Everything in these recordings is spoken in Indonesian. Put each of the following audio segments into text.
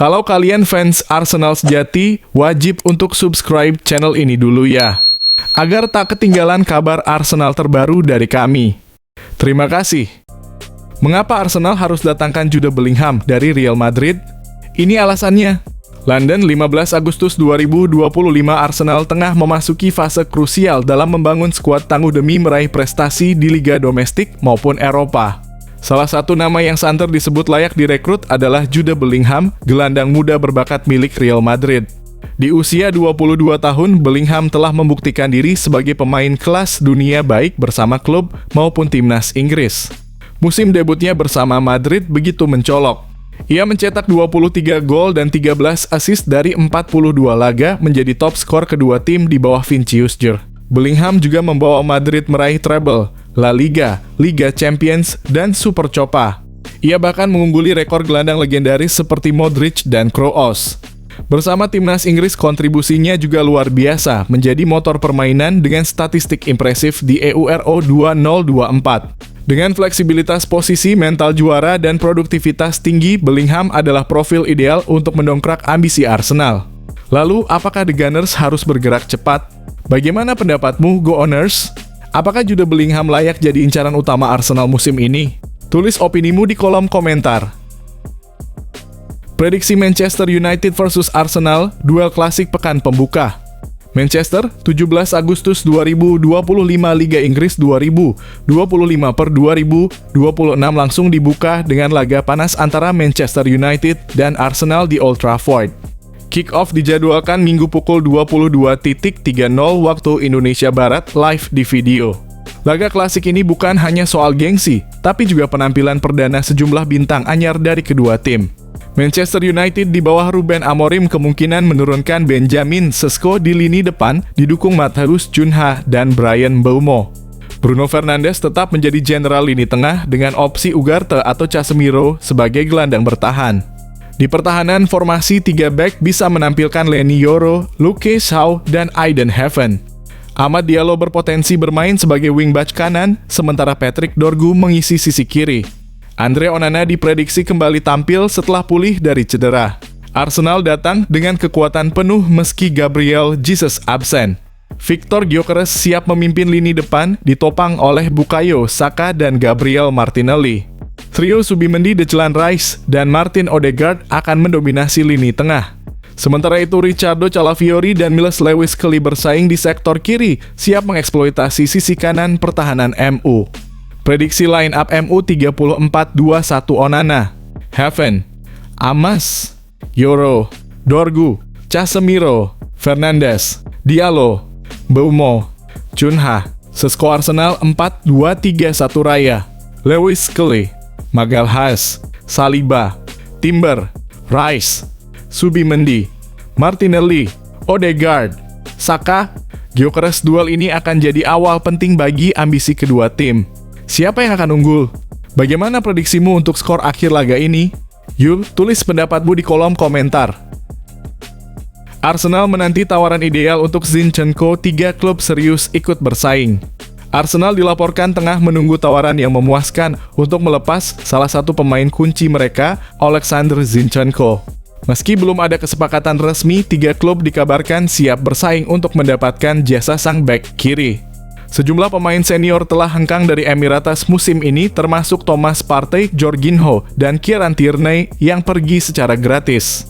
Kalau kalian fans Arsenal sejati, wajib untuk subscribe channel ini dulu ya, agar tak ketinggalan kabar Arsenal terbaru dari kami. Terima kasih. Mengapa Arsenal harus datangkan Jude Bellingham dari Real Madrid? Ini alasannya. London, 15 Agustus 2025. Arsenal tengah memasuki fase krusial dalam membangun skuad tangguh demi meraih prestasi di liga domestik maupun Eropa. Salah satu nama yang santer disebut layak direkrut adalah Jude Bellingham, gelandang muda berbakat milik Real Madrid. Di usia 22 tahun, Bellingham telah membuktikan diri sebagai pemain kelas dunia baik bersama klub maupun timnas Inggris. Musim debutnya bersama Madrid begitu mencolok. Ia mencetak 23 gol dan 13 assist dari 42 laga, menjadi top skor kedua tim di bawah Vinicius Jr. Bellingham juga membawa Madrid meraih treble, La Liga, Liga Champions, dan Super Copa. Ia bahkan mengungguli rekor gelandang legendaris seperti Modric dan Kroos. Bersama timnas Inggris, kontribusinya juga luar biasa, menjadi motor permainan dengan statistik impresif di Euro 2024. Dengan fleksibilitas posisi, mental juara, dan produktivitas tinggi, Bellingham adalah profil ideal untuk mendongkrak ambisi Arsenal. Lalu, apakah The Gunners harus bergerak cepat? Bagaimana pendapatmu, Go Owners? Apakah Jude Bellingham layak jadi incaran utama Arsenal musim ini? Tulis opinimu di kolom komentar. Prediksi Manchester United versus Arsenal, duel klasik pekan pembuka. Manchester, 17 Agustus 2025. Liga Inggris 2025/2026 langsung dibuka dengan laga panas antara Manchester United dan Arsenal di Old Trafford. Kick-off dijadwalkan Minggu pukul 22.30 waktu Indonesia Barat, live di video. Laga klasik ini bukan hanya soal gengsi, tapi juga penampilan perdana sejumlah bintang anyar dari kedua tim. Manchester United di bawah Ruben Amorim kemungkinan menurunkan Benjamin Sesko di lini depan, didukung Matheus Cunha dan Bryan Mbeumo. Bruno Fernandes tetap menjadi jenderal lini tengah dengan opsi Ugarte atau Casemiro sebagai gelandang bertahan. Di pertahanan, formasi 3 back bisa menampilkan Leny Yoro, Luke Shaw, dan Aiden Heaven. Amad Diallo berpotensi bermain sebagai wingback kanan, sementara Patrick Dorgu mengisi sisi kiri. Andre Onana diprediksi kembali tampil setelah pulih dari cedera. Arsenal datang dengan kekuatan penuh meski Gabriel Jesus absen. Victor Gyökeres siap memimpin lini depan, ditopang oleh Bukayo Saka dan Gabriel Martinelli. Trio Subimendi, Declan Rice, dan Martin Odegaard akan mendominasi lini tengah. Sementara itu, Riccardo Calafiori dan Miles Lewis Kelly bersaing di sektor kiri, siap mengeksploitasi sisi kanan pertahanan MU. Prediksi line up MU 34-21. Onana, Heaven, Amas, Yoro, Dorgu, Casemiro, Fernandes, Diallo, Mbeumo, Cunha. Sesko Arsenal 4-2-3-1 Raya. Lewis Kelly, Magalhaes, Saliba, Timber, Rice, Subimendi, Martinelli, Odegaard, Saka. Gyökeres. Duel ini akan jadi awal penting bagi ambisi kedua tim. Siapa yang akan unggul? Bagaimana prediksimu untuk skor akhir laga ini? Yuk, tulis pendapatmu di kolom komentar. Arsenal menanti tawaran ideal untuk Zinchenko. 3 klub serius ikut bersaing. Arsenal dilaporkan tengah menunggu tawaran yang memuaskan untuk melepas salah satu pemain kunci mereka, Alexander Zinchenko. Meski belum ada kesepakatan resmi, 3 klub dikabarkan siap bersaing untuk mendapatkan jasa sang bek kiri. Sejumlah pemain senior telah hengkang dari Emirates musim ini, termasuk Thomas Partey, Jorginho, dan Kieran Tierney yang pergi secara gratis.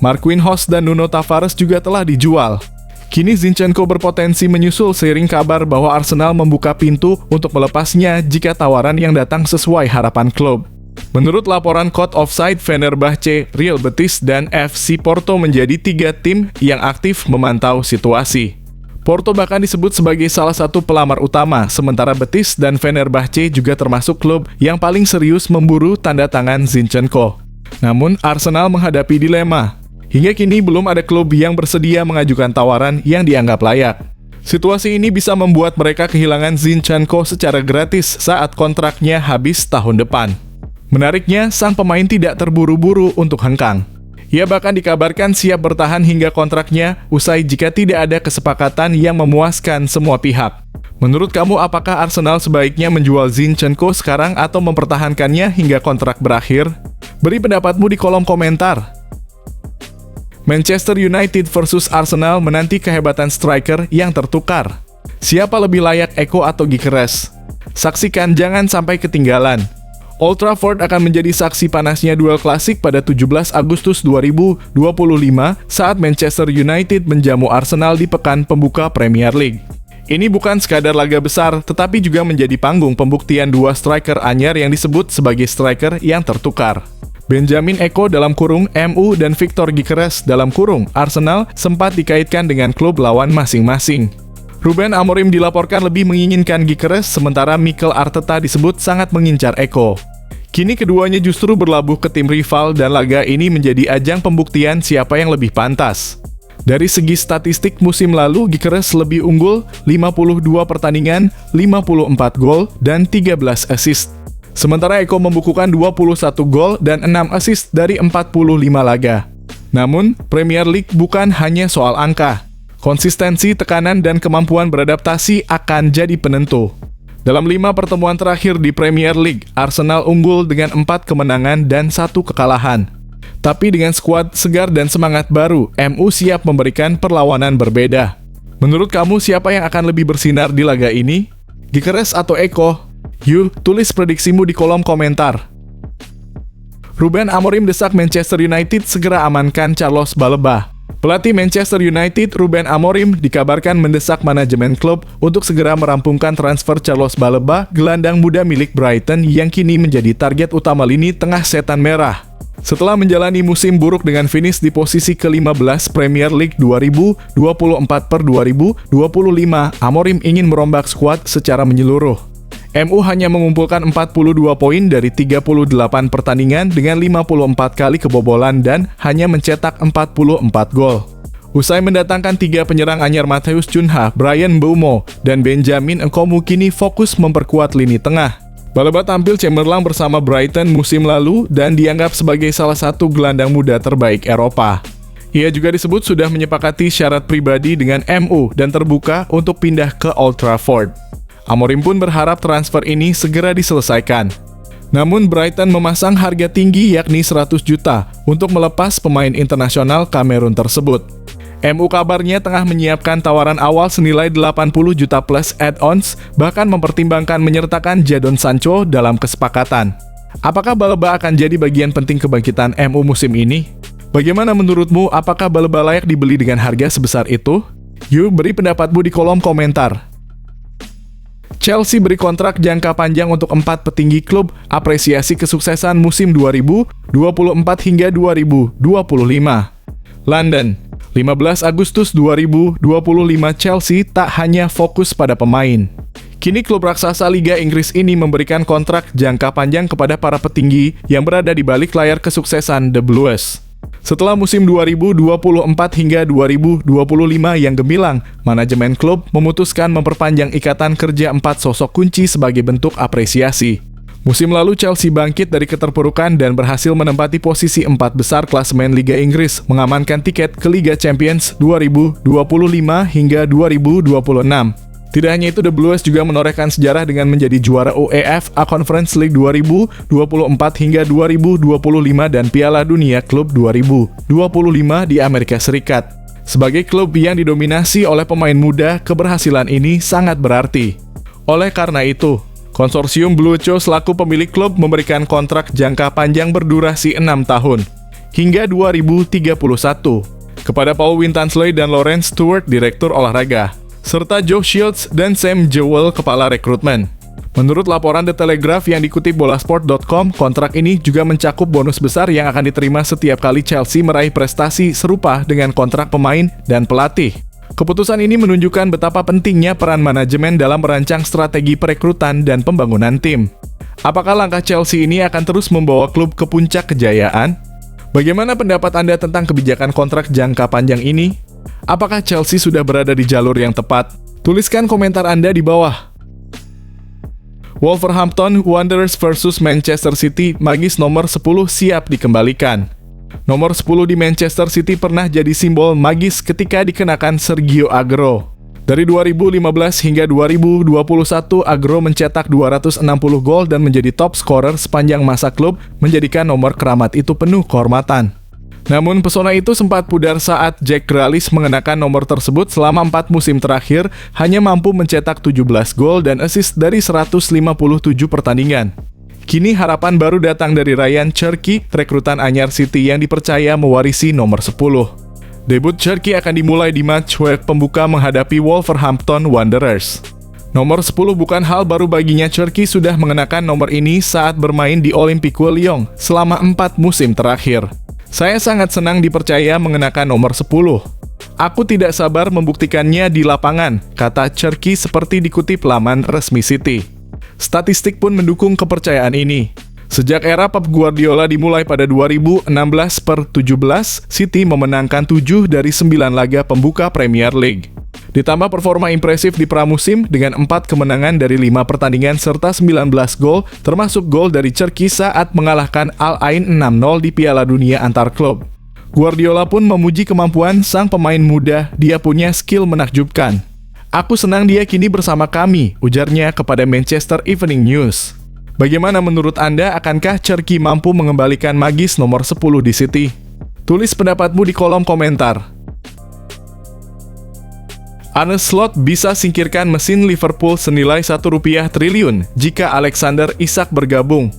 Marquinhos dan Nuno Tavares juga telah dijual. Kini Zinchenko berpotensi menyusul seiring kabar bahwa Arsenal membuka pintu untuk melepasnya jika tawaran yang datang sesuai harapan klub. Menurut laporan Code Offside, Fenerbahce, Real Betis, dan FC Porto menjadi 3 tim yang aktif memantau situasi. Porto bahkan disebut sebagai salah satu pelamar utama, sementara Betis dan Fenerbahce juga termasuk klub yang paling serius memburu tanda tangan Zinchenko. Namun, Arsenal menghadapi dilema. Hingga kini belum ada klub yang bersedia mengajukan tawaran yang dianggap layak. Situasi ini bisa membuat mereka kehilangan Zinchenko secara gratis saat kontraknya habis tahun depan. Menariknya, sang pemain tidak terburu-buru untuk hengkang. Ia bahkan dikabarkan siap bertahan hingga kontraknya usai jika tidak ada kesepakatan yang memuaskan semua pihak. Menurut kamu, apakah Arsenal sebaiknya menjual Zinchenko sekarang atau mempertahankannya hingga kontrak berakhir? Beri pendapatmu di kolom komentar. Manchester United versus Arsenal menanti kehebatan striker yang tertukar. Siapa lebih layak, Eko atau Gyökeres? Saksikan, jangan sampai ketinggalan. Old Trafford akan menjadi saksi panasnya duel klasik pada 17 Agustus 2025 saat Manchester United menjamu Arsenal di pekan pembuka Premier League. Ini bukan sekadar laga besar, tetapi juga menjadi panggung pembuktian dua striker anyar yang disebut sebagai striker yang tertukar. Benjamin Eko dalam kurung MU dan Victor Gyökeres dalam kurung Arsenal sempat dikaitkan dengan klub lawan masing-masing. Ruben Amorim dilaporkan lebih menginginkan Gyökeres, sementara Mikel Arteta disebut sangat mengincar Eko. Kini keduanya justru berlabuh ke tim rival dan laga ini menjadi ajang pembuktian siapa yang lebih pantas. Dari segi statistik musim lalu, Gyökeres lebih unggul 52 pertandingan, 54 gol, dan 13 assist. Sementara Eko membukukan 21 gol dan 6 assist dari 45 laga. Namun, Premier League bukan hanya soal angka. Konsistensi, tekanan, dan kemampuan beradaptasi akan jadi penentu. Dalam 5 pertemuan terakhir di Premier League, Arsenal unggul dengan 4 kemenangan dan 1 kekalahan. Tapi dengan skuad segar dan semangat baru, MU siap memberikan perlawanan berbeda. Menurut kamu, siapa yang akan lebih bersinar di laga ini? Gyökeres atau Eko? Yuk, tulis prediksimu di kolom komentar. Ruben Amorim desak Manchester United segera amankan Carlos Baleba. Pelatih Manchester United, Ruben Amorim, dikabarkan mendesak manajemen klub untuk segera merampungkan transfer Carlos Baleba, gelandang muda milik Brighton yang kini menjadi target utama lini tengah setan merah. Setelah menjalani musim buruk dengan finish di posisi ke-15 Premier League 2024/2025, Amorim ingin merombak skuad secara menyeluruh. MU hanya mengumpulkan 42 poin dari 38 pertandingan dengan 54 kali kebobolan dan hanya mencetak 44 gol. Usai mendatangkan 3 penyerang anyar Matheus Cunha, Bryan Mbeumo, dan Benjamin Nkomu kini fokus memperkuat lini tengah. Baleba tampil cemerlang bersama Brighton musim lalu dan dianggap sebagai salah satu gelandang muda terbaik Eropa. Ia juga disebut sudah menyepakati syarat pribadi dengan MU dan terbuka untuk pindah ke Old Trafford. Amorim pun berharap transfer ini segera diselesaikan. Namun Brighton memasang harga tinggi yakni 100 juta untuk melepas pemain internasional Kamerun tersebut. MU kabarnya tengah menyiapkan tawaran awal senilai 80 juta plus add-ons, bahkan mempertimbangkan menyertakan Jadon Sancho dalam kesepakatan. Apakah Baleba akan jadi bagian penting kebangkitan MU musim ini? Bagaimana menurutmu, apakah Baleba layak dibeli dengan harga sebesar itu? Yuk, beri pendapatmu di kolom komentar. Chelsea beri kontrak jangka panjang untuk 4 petinggi klub, apresiasi kesuksesan musim 2024 hingga 2025. London, 15 Agustus 2025, Chelsea tak hanya fokus pada pemain. Kini klub raksasa Liga Inggris ini memberikan kontrak jangka panjang kepada para petinggi yang berada di balik layar kesuksesan The Blues. Setelah musim 2024 hingga 2025 yang gemilang, manajemen klub memutuskan memperpanjang ikatan kerja 4 sosok kunci sebagai bentuk apresiasi. Musim lalu Chelsea bangkit dari keterpurukan dan berhasil menempati posisi 4 besar klasemen Liga Inggris, mengamankan tiket ke Liga Champions 2025 hingga 2026. Tidak hanya itu, The Blues juga menorehkan sejarah dengan menjadi juara UEFA Conference League 2024 hingga 2025 dan Piala Dunia Klub 2025 di Amerika Serikat. Sebagai klub yang didominasi oleh pemain muda, keberhasilan ini sangat berarti. Oleh karena itu, konsorsium Blue Cho selaku pemilik klub memberikan kontrak jangka panjang berdurasi 6 tahun, hingga 2031, kepada Paul Winstanley dan Lawrence Stewart, Direktur Olahraga, serta Joe Shields dan Sam Jewell, Kepala Rekrutmen. Menurut laporan The Telegraph yang dikutip bolasport.com, kontrak ini juga mencakup bonus besar yang akan diterima setiap kali Chelsea meraih prestasi serupa dengan kontrak pemain dan pelatih. Keputusan ini menunjukkan betapa pentingnya peran manajemen dalam merancang strategi perekrutan dan pembangunan tim. Apakah langkah Chelsea ini akan terus membawa klub ke puncak kejayaan? Bagaimana pendapat Anda tentang kebijakan kontrak jangka panjang ini? Apakah Chelsea sudah berada di jalur yang tepat? Tuliskan komentar Anda di bawah. Wolverhampton Wanderers versus Manchester City, magis nomor 10 siap dikembalikan. Nomor 10 di Manchester City pernah jadi simbol magis ketika dikenakan Sergio Aguero. Dari 2015 hingga 2021, Aguero mencetak 260 gol dan menjadi top scorer sepanjang masa klub, menjadikan nomor keramat itu penuh kehormatan. Namun pesona itu sempat pudar saat Jack Grealish mengenakan nomor tersebut selama 4 musim terakhir, hanya mampu mencetak 17 gol dan assist dari 157 pertandingan. Kini harapan baru datang dari Ryan Cherki, rekrutan anyar City yang dipercaya mewarisi nomor 10. Debut Cherki akan dimulai di match week pembuka menghadapi Wolverhampton Wanderers. Nomor 10 bukan hal baru baginya. Cherki sudah mengenakan nomor ini saat bermain di Olympique Lyon selama 4 musim terakhir. Saya sangat senang dipercaya mengenakan nomor 10. Aku tidak sabar membuktikannya di lapangan, kata Cherki seperti dikutip laman resmi City. Statistik pun mendukung kepercayaan ini. Sejak era Pep Guardiola dimulai pada 2016/17, City memenangkan 7 dari 9 laga pembuka Premier League. Ditambah performa impresif di pramusim dengan 4 kemenangan dari 5 pertandingan serta 19 gol, termasuk gol dari Cherki saat mengalahkan Al Ain 6-0 di Piala Dunia antar klub. Guardiola pun memuji kemampuan sang pemain muda, dia punya skill menakjubkan. Aku senang dia kini bersama kami, ujarnya kepada Manchester Evening News. Bagaimana menurut Anda, akankah Cherki mampu mengembalikan magis nomor 10 di City? Tulis pendapatmu di kolom komentar. Arne Slot bisa singkirkan mesin Liverpool senilai Rp1 triliun jika Alexander Isak bergabung.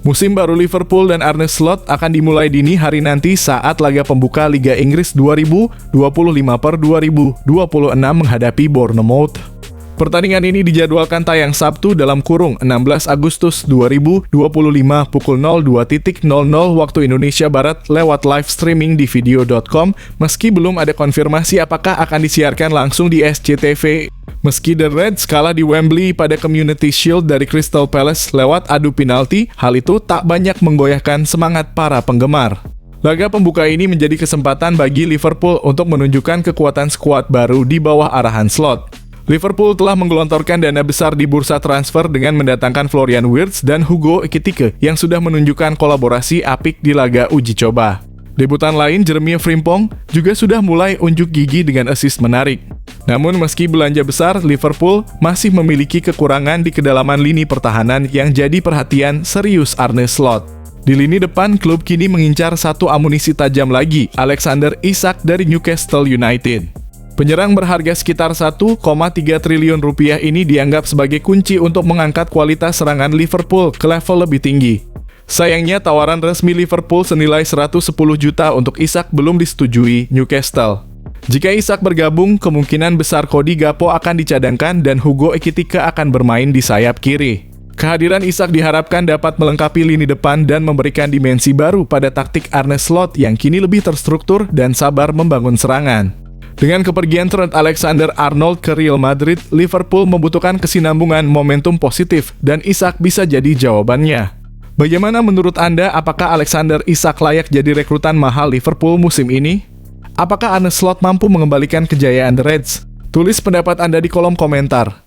Musim baru Liverpool dan Arne Slot akan dimulai dini hari nanti saat laga pembuka Liga Inggris 2025/2026 menghadapi Bournemouth. Pertandingan ini dijadwalkan tayang Sabtu (16 Agustus 2025 pukul 02.00 waktu Indonesia Barat lewat live streaming di video.com, meski belum ada konfirmasi apakah akan disiarkan langsung di SCTV. Meski The Reds kalah di Wembley pada Community Shield dari Crystal Palace lewat adu penalti, hal itu tak banyak menggoyahkan semangat para penggemar. Laga pembuka ini menjadi kesempatan bagi Liverpool untuk menunjukkan kekuatan skuad baru di bawah arahan Slot. Liverpool telah menggelontorkan dana besar di bursa transfer dengan mendatangkan Florian Wirtz dan Hugo Ekitike yang sudah menunjukkan kolaborasi apik di laga uji coba. Debutan lain, Jeremy Frimpong, juga sudah mulai unjuk gigi dengan assist menarik. Namun meski belanja besar, Liverpool masih memiliki kekurangan di kedalaman lini pertahanan yang jadi perhatian serius Arne Slot. Di lini depan, klub kini mengincar satu amunisi tajam lagi, Alexander Isak dari Newcastle United. Penyerang berharga sekitar Rp1,3 triliun ini dianggap sebagai kunci untuk mengangkat kualitas serangan Liverpool ke level lebih tinggi. Sayangnya tawaran resmi Liverpool senilai 110 juta untuk Isak belum disetujui Newcastle. Jika Isak bergabung, kemungkinan besar Cody Gakpo akan dicadangkan dan Hugo Ekitike akan bermain di sayap kiri. Kehadiran Isak diharapkan dapat melengkapi lini depan dan memberikan dimensi baru pada taktik Arne Slot yang kini lebih terstruktur dan sabar membangun serangan. Dengan kepergian Trent Alexander-Arnold ke Real Madrid, Liverpool membutuhkan kesinambungan momentum positif dan Isak bisa jadi jawabannya. Bagaimana menurut Anda, apakah Alexander Isak layak jadi rekrutan mahal Liverpool musim ini? Apakah Arne Slot mampu mengembalikan kejayaan The Reds? Tulis pendapat Anda di kolom komentar.